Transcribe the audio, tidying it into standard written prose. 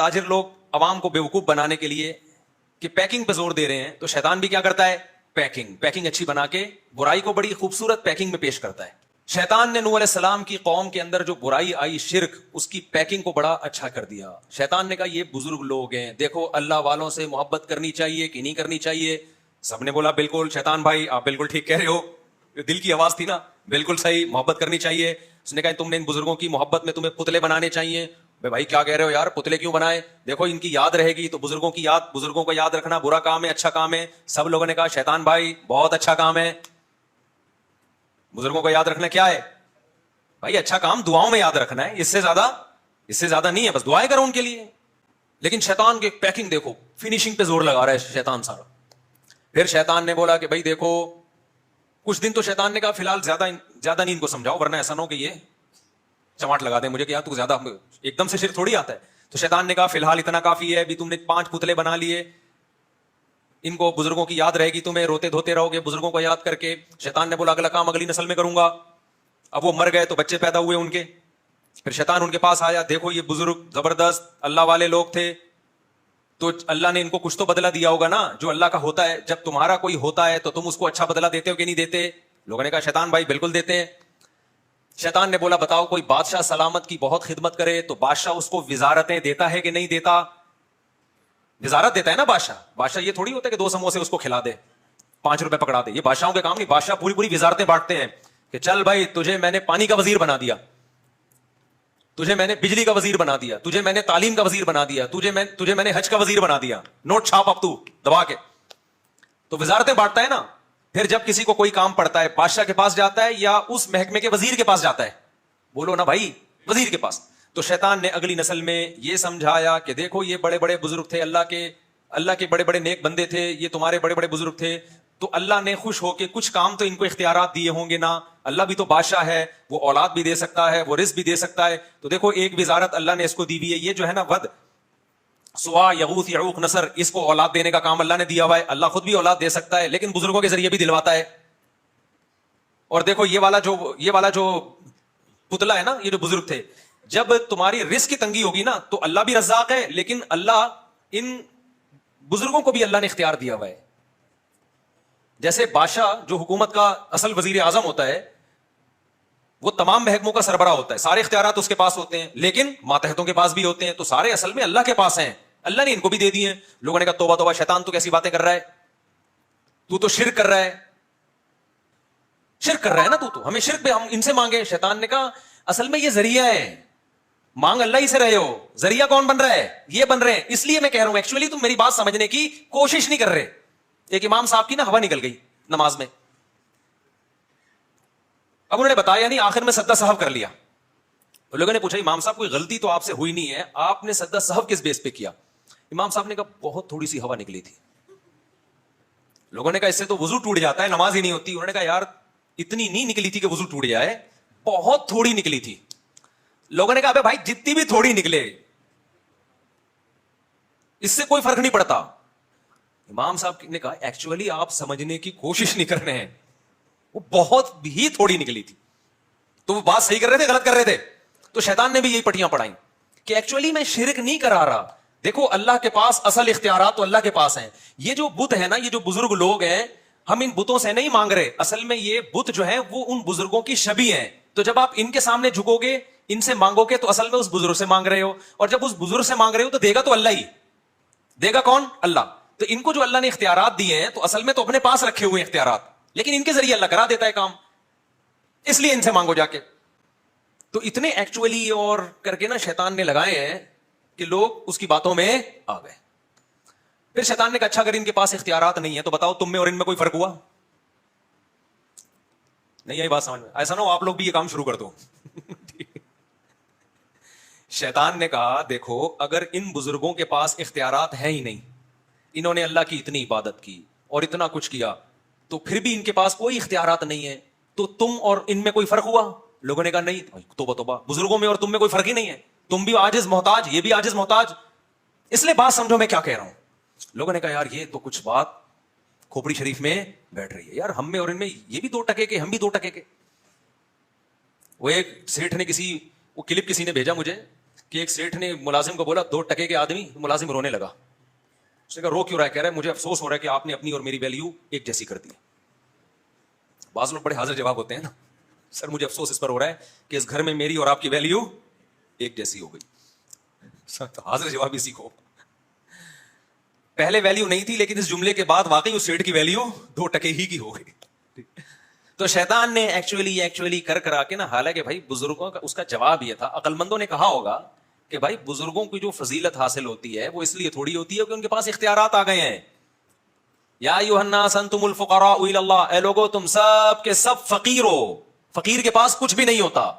ताजिर लोग अवाम को बेवकूफ बनाने के लिए कि पैकिंग पे जोर दे रहे हैं, तो शैतान भी क्या करता है, पैकिंग अच्छी बना के बुराई को बड़ी खूबसूरत पैकिंग में पेश करता है। शैतान ने नूह अलैहिस्सलाम की कौम के अंदर जो बुराई आई, शिर्क, उसकी पैकिंग को बड़ा अच्छा कर दिया। शैतान ने कहा ये बुजुर्ग लोग हैं, देखो अल्लाह वालों से मोहब्बत करनी चाहिए कि नहीं करनी चाहिए। सबने बोला बिल्कुल शैतान भाई आप बिल्कुल ठीक कह रहे हो, दिल की आवाज थी ना, बिल्कुल सही, मोहब्बत करनी चाहिए। उसने कहा तुमने इन बुजुर्गों की मोहब्बत में तुम्हें पुतले बनाने चाहिए। भाई क्या कह रहे हो यार, पुतले क्यों बनाए, देखो इनकी याद रहेगी। तो बुजुर्गों को याद रखना बुरा काम है, अच्छा काम है। सब लोगों ने कहा शैतान भाई बहुत अच्छा काम है, बुजुर्गों को याद रखना क्या है भाई, अच्छा काम दुआओं में याद रखना है, इससे ज्यादा नहीं है, बस दुआएं करो उनके लिए। लेकिन शैतान की पैकिंग देखो, फिनिशिंग पे जोर लगा रहा है शैतान सारा। फिर शैतान ने बोला कि भाई देखो, कुछ दिन तो शैतान ने कहा फिलहाल ज्यादा नहीं इनको समझाओ, वरना ऐसा ना हो कि ये चमाट लगा दे मुझे कि यार तू ज्यादा, एकदम से शिर्क थोड़ी आता है। तो शैतान ने कहा फिलहाल इतना काफी है, अभी तुमने 5 पुतले बना लिए, इनको बुजुर्गों की याद रहेगी, तुम्हें रोते धोते रहोगे बुजुर्गों को याद करके। शैतान ने बोला अगला काम अगली नस्ल में करूंगा। अब वो मर गए तो बच्चे पैदा हुए उनके, फिर शैतान उनके पास आया, देखो ये बुजुर्ग जबरदस्त अल्लाह वाले लोग थे, तो अल्लाह ने इनको कुछ तो बदला दिया होगा ना, जो अल्लाह का होता है। जब तुम्हारा कोई होता है तो तुम उसको अच्छा बदला देते हो कि नहीं देते? लोगों ने कहा शैतान भाई बिल्कुल देते हैं। शैतान ने बोला बताओ, कोई बादशाह सलामत की बहुत खिदमत करे तो बादशाह उसको विजारतें देता है कि नहीं देता? विजारत देता है ना बादशाह ये थोड़ी होता है कि 2 समोसे उसको खिला दे, 5 रुपए पकड़ा दे, ये बादशाहों के काम नहीं। बादशाह पूरी पूरी विजारतें बांटते हैं कि चल भाई तुझे मैंने पानी का वजीर बना दिया, तुझे मैंने बिजली का वजीर बना दिया, तुझे मैंने तालीम का वजीर बना दिया, तुझे मैंने हज का वजीर बना दिया, नोट छाप अब तू दबा के। तो विजारतें बांटता है ना। फिर जब किसी को कोई काम पड़ता है बादशाह के पास जाता है या उस महकमे के वजीर के पास जाता है? बोलो ना भाई, वजीर के पास। तो शैतान ने अगली नस्ल में यह समझाया कि देखो ये बड़े बड़े बुजुर्ग थे, अल्लाह के बड़े बड़े नेक बंदे थे, ये तुम्हारे बड़े बड़े बुजुर्ग थे, तो अल्लाह ने खुश होकर कुछ काम तो इनको इख्तियारात दिए होंगे ना। अल्लाह भी तो बादशाह है, वो औलाद भी दे सकता है, वो रिस्क भी दे सकता है। तो देखो एक विजारत अल्लाह ने इसको दी हुई है, ये जो है ना वद, सुआ, यगूस, यऊक, नसर, इसको औलाद देने का काम अल्लाह ने दिया हुआ है। अल्लाह खुद भी औलाद दे सकता है, लेकिन बुजुर्गों के जरिए भी दिलवाता है। और देखो ये वाला जो पुतला है ना, ये जो बुजुर्ग थे, जब तुम्हारी रिस्क की तंगी होगी ना तो अल्लाह भी रज़्ज़ाक़ है, लेकिन अल्लाह इन बुजुर्गों को भी अल्लाह ने इख्तियार दिया हुआ है। जैसे बादशाह जो हुकूमत का असल वजीर आजम होता है, वो तमाम महकमों का सरबरा होता है, सारे इख्तियारात उसके पास होते हैं, लेकिन मातहतों के पास भी होते हैं, तो सारे असल में अल्लाह के पास हैं, अल्लाह ने इनको भी दे दिए हैं। लोगों ने कहा तौबा तौबा शैतान तू कैसी बातें कर रहा है, तू तो शिर्क कर रहा है, शिर्क कर रहा है ना तू, हमें शिर्क पे हम इनसे मांगे। शैतान ने कहा असल में ये जरिया है, मांग अल्लाह ही से रहे हो, जरिया कौन बन रहा है, ये बन रहे हैं। इसलिए मैं कह रहा हूं एक्चुअली तुम मेरी बात समझने की कोशिश नहीं कर रहे। एक इमाम साहब की ना हवा निकल गई नमाज में, अब उन्होंने बताया नहीं, आखिर में सद्दा साहब कर लिया। तो लोगों ने पूछा इमाम साहब कोई गलती तो आपसे हुई नहीं है, आपने सद्दा साहब किस बेस पे किया? इमाम साहब ने कहा बहुत थोड़ी सी हवा निकली थी। लोगों ने कहा इससे तो वजू टूट जाता है, नमाज ही नहीं होती। उन्होंने कहा यार इतनी नहीं निकली थी कि वजू टूट जाए, बहुत थोड़ी निकली थी। लोगों ने कहा अबे भाई जितनी भी थोड़ी निकले इससे कोई फर्क नहीं पड़ता। इमाम साहब ने कहा एक्चुअली आप समझने की कोशिश नहीं कर रहे हैं, वो बहुत ही थोड़ी निकली थी। तो वो बात सही कर रहे थे गलत कर रहे थे? तो शैतान ने भी यही पट्टियां पढ़ाई कि एक्चुअली मैं शिरक नहीं करा रहा, देखो अल्लाह के पास असल इख्तियारात तो अल्लाह के पास हैं। ये जो बुत है ना, ये जो बुजुर्ग लोग हैं, हम इन बुतों से नहीं मांग रहे, असल में ये बुत जो है वो उन बुजुर्गों की शबी है। तो जब आप इनके सामने झुकोगे, इनसे मांगोगे, तो असल में उस बुजुर्ग से मांग रहे हो, और जब उस बुजुर्ग से मांग रहे हो तो देगा तो अल्लाह ही देगा। कौन? अल्लाह। तो इनको जो अल्लाह ने इख्तियारात दिए हैं तो असल में तो अपने पास रखे हुए इख्तियारात, लेकिन इनके जरिए अल्लाह करा देता है काम, इसलिए इनसे मांगो जाके। तो इतने एक्चुअली और करके ना शैतान ने लगाए हैं कि लोग उसकी बातों में आ गए। फिर शैतान ने कहा अच्छा अगर इनके पास इख्तियारात नहीं है तो बताओ तुम में और इनमें कोई फर्क हुआ? नहीं आई बात समझ में? ऐसा ना हो आप लोग भी ये काम शुरू कर दो। शैतान ने कहा देखो अगर इन बुजुर्गों के पास इख्तियारात है ही नहीं, इन्होंने अल्लाह की इतनी इबादत की और इतना कुछ किया, तो फिर भी इनके पास कोई इख्तियारात नहीं है, तो तुम और इनमें कोई फर्क हुआ? लोगों ने कहा नहीं, तौबा तौबा, बुजुर्गों में और तुम में कोई फर्क ही नहीं है, तुम भी आजिज मोहताज, ये भी आजिज मोहताज। इसलिए बात समझो मैं क्या कह रहा हूं। लोगों ने कहा यार ये तो कुछ बात खोपड़ी शरीफ में बैठ रही है यार, हम में और इनमें, ये भी 2 टके के, हम भी 2 टके के। वो एक सेठ ने वो क्लिप किसी ने भेजा मुझे کہ ایک سیٹھ نے ملازم کو بولا 2 ٹکے کے آدمی، ملازم رونے لگا. اس نے کہا رو کیوں رہا ہے؟ کہہ رہا ہے مجھے افسوس ہو رہا ہے کہ آپ نے اپنی اور میری ویلیو ایک جیسی کر دی. بعض لوگ بڑے حاضر جواب ہوتے ہیں نا، سر مجھے افسوس اس پر ہو رہا ہے کہ اس گھر میں میری اور آپ کی ویلیو ایک جیسی ہو گئی. سر تو حاضر جواب ہی سیکھو. پہلے ویلیو نہیں تھی، لیکن اس جملے کے بعد واقعی اس سیٹ کی ویلیو 2 ٹکے ہی کی ہو گئی. تو شیطان نے ایکچولی کر کرا کے نا، حالانکہ بھائی بزرگوں کا اس کا جواب یہ تھا، عقل مندوں نے کہا ہوگا کہ بھائی بزرگوں کی جو فضیلت حاصل ہوتی ہے وہ اس لیے تھوڑی ہوتی ہے کہ ان کے پاس اختیارات آ گئے ہیں. یا ایھا الناس انتم الفقراء الی اللہ، اے لوگو تم سب کے سب فقیر ہو. فقیر کے پاس کچھ بھی نہیں ہوتا.